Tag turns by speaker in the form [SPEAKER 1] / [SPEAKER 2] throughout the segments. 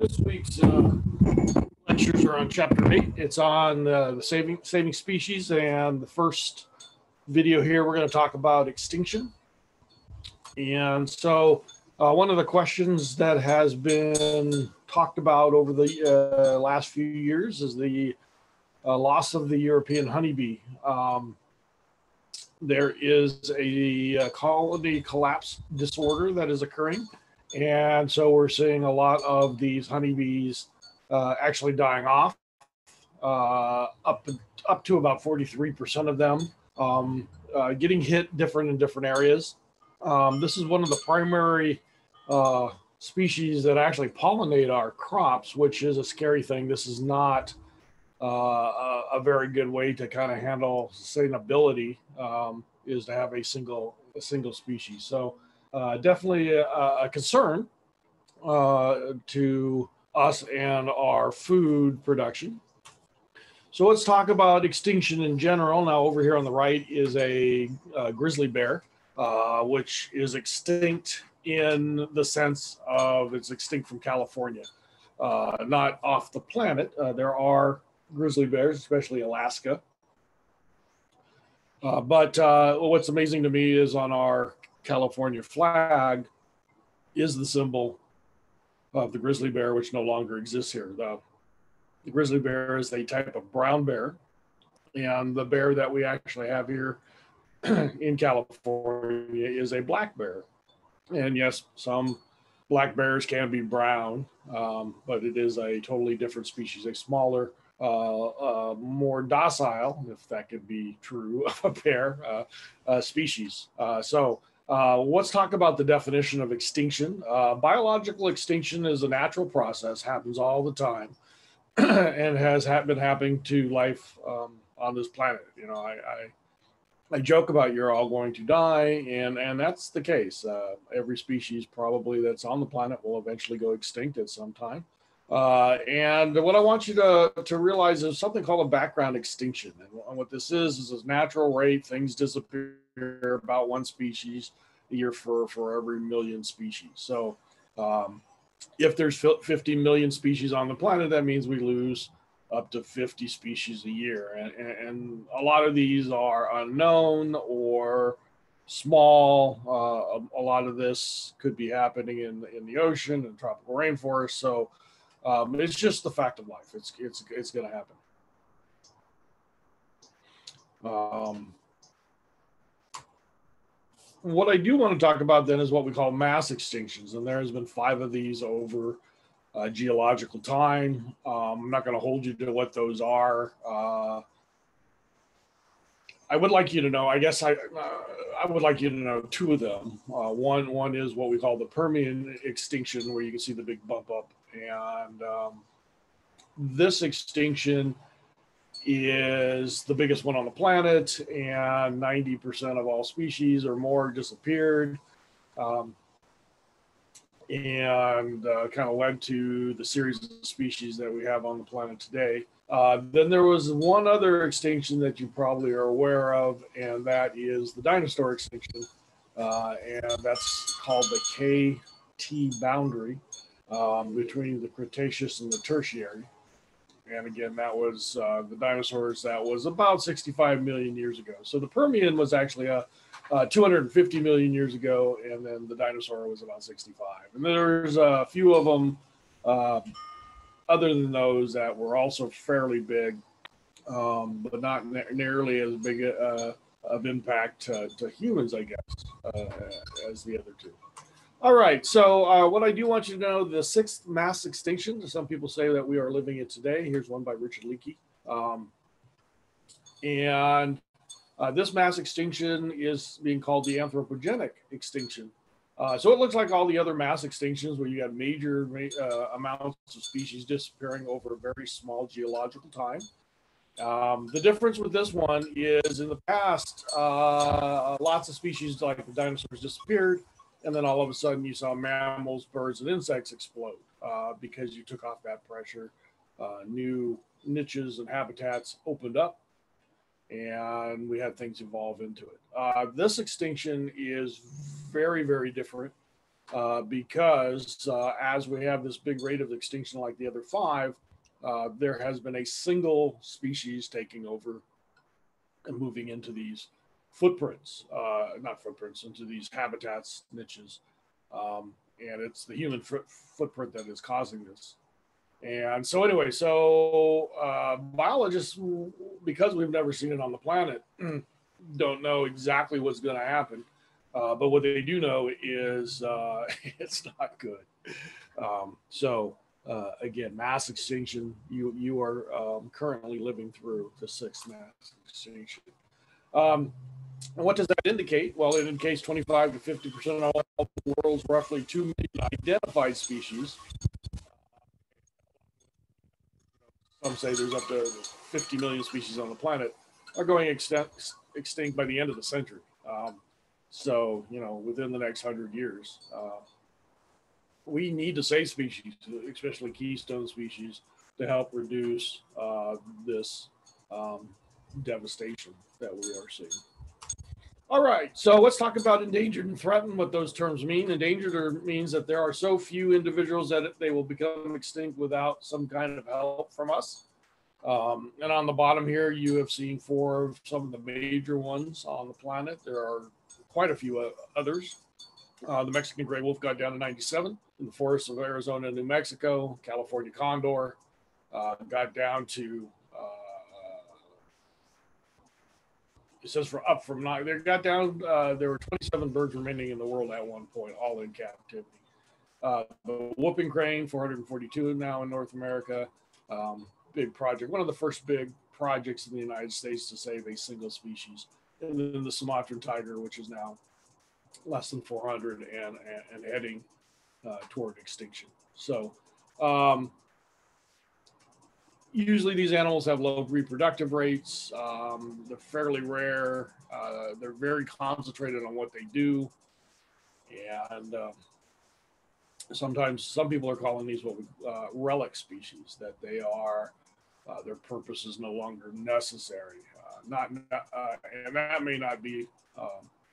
[SPEAKER 1] This week's lectures are on chapter 8. It's on the saving species, and the first video here we're going to talk about extinction. And so one of the questions that has been talked about over the last few years is the loss of the European honeybee. There is a colony collapse disorder that is occurring. And so we're seeing a lot of these honeybees actually dying off, up to about 43% of them getting hit in different areas. This is one of the primary species that actually pollinate our crops, which is a scary thing. This is not a very good way to kind of handle sustainability, is to have a single species. So definitely a concern to us and our food production. So let's talk about extinction in general. Now over here on the right is a grizzly bear, which is extinct in the sense of it's extinct from California, not off the planet. There are grizzly bears, especially Alaska. But what's amazing to me is on our California flag is the symbol of the grizzly bear, which no longer exists here. The grizzly bear is a type of brown bear, and the bear that we actually have here in California is a black bear. And yes, some black bears can be brown, but it is a totally different species, a smaller, more docile, if that could be true, of a bear species. So let's talk about the definition of extinction. Biological extinction is a natural process, happens all the time, and has been happening to life on this planet. You know, I joke about you're all going to die, and that's the case. Every species probably that's on the planet will eventually go extinct at some time. And what I want you to realize is something called a background extinction. And what this is a natural rate. Things disappear about one species a year for every million species. So if there's 50 million species on the planet, that means we lose up to 50 species a year. And a lot of these are unknown or small. A lot of this could be happening in the ocean and tropical rainforest. So it's just the fact of life. It's going to happen. What I do want to talk about then is what we call mass extinctions, and there has been 5 of these over geological time. I'm not going to hold you to what those are. I would like you to know, I guess I would like you to know 2 of them. One is what we call the Permian extinction, where you can see the big bump up. And this extinction is the biggest one on the planet, and 90% of all species or more disappeared, and kind of led to the series of species that we have on the planet today. Then there was one other extinction that you probably are aware of, and that is the dinosaur extinction, and that's called the KT boundary between the Cretaceous and the Tertiary. And again, that was the dinosaurs. That was about 65 million years ago. So the Permian was actually 250 million years ago, and then the dinosaur was about 65. And there's a few of them other than those that were also fairly big, but not nearly as big of impact to humans, I guess, as the other 2. All right, so what I do want you to know, the 6th mass extinction, some people say that we are living it today. Here's one by Richard Leakey. And this mass extinction is being called the anthropogenic extinction. So it looks like all the other mass extinctions where you have major amounts of species disappearing over a very small geological time. The difference with this one is in the past, lots of species like the dinosaurs disappeared, and then all of a sudden you saw mammals, birds, and insects explode because you took off that pressure. New niches and habitats opened up, and we had things evolve into it. This extinction is very, very different. because as we have this big rate of extinction like the other five, there has been a single species taking over and moving into these footprints, not footprints, into these habitats, niches. And it's the human footprint that is causing this. And so anyway, so biologists, because we've never seen it on the planet, don't know exactly what's going to happen. But what they do know is it's not good. Again, mass extinction. You are currently living through the sixth mass extinction. And what does that indicate? Well, it indicates 25 to 50% of all the world's roughly 2 million identified species. Some say there's up to 50 million species on the planet are going extinct by the end of the century. So, within the next 100 years, we need to save species, especially keystone species, to help reduce this devastation that we are seeing. All right, so let's talk about endangered and threatened, what those terms mean. Endangered means that there are so few individuals that they will become extinct without some kind of help from us. And on the bottom here, you have seen 4 of some of the major ones on the planet. There are quite a few others. The Mexican gray wolf got down to 97 in the forests of Arizona and New Mexico. California condor got down to it says up from 9. They got down. There were 27 birds remaining in the world at one point, all in captivity. The whooping crane, 442 now in North America. Big project, one of the first big projects in the United States to save a single species. And then the Sumatran tiger, which is now less than 400 and heading toward extinction. So usually these animals have low reproductive rates. They're fairly rare. They're very concentrated on what they do. And sometimes some people are calling these what we relic species, that they are, their purpose is no longer necessary. And that may not be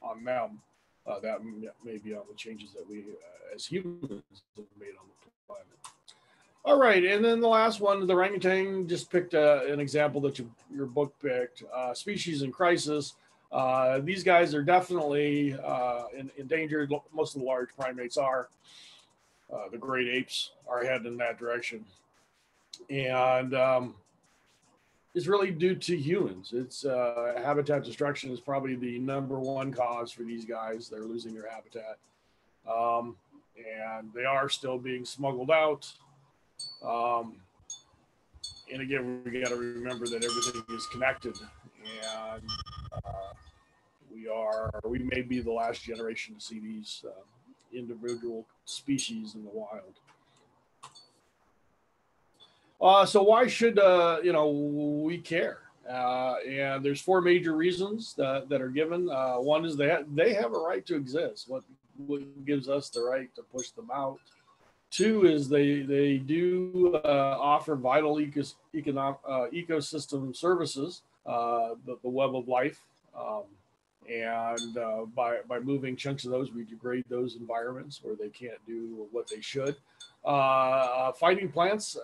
[SPEAKER 1] on them. That may be on the changes that we as humans have made on the planet. All right, and then the last one, the orangutan, just picked an example that your book picked, species in crisis. These guys are definitely endangered. Most of the large primates are. The great apes are headed in that direction. And it's really due to humans. It's habitat destruction is probably the #1 cause for these guys. They're losing their habitat. And they are still being smuggled out. And again, we got to remember that everything is connected, and we may be the last generation to see these individual species in the wild. So why should we care? And there's 4 major reasons that are given. One is they have a right to exist. What gives us the right to push them out? 2 is they do offer vital ecosystem services, the web of life, and by moving chunks of those, we degrade those environments where they can't do what they should. Fighting plants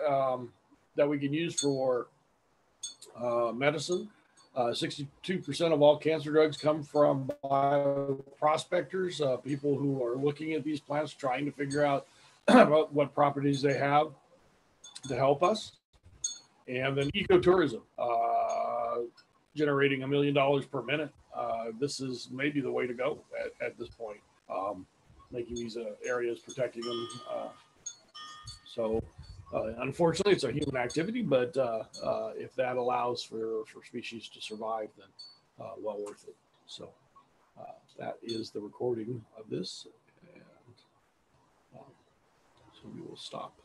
[SPEAKER 1] that we can use for medicine. 62% of all cancer drugs come from bioprospectors, people who are looking at these plants, trying to figure out what properties they have to help us. And then ecotourism, generating $1 million per minute. This is maybe the way to go at this point, making these areas, protecting them. Unfortunately, it's a human activity, but if that allows for species to survive, then well worth it. So that is the recording of this. And so we will stop.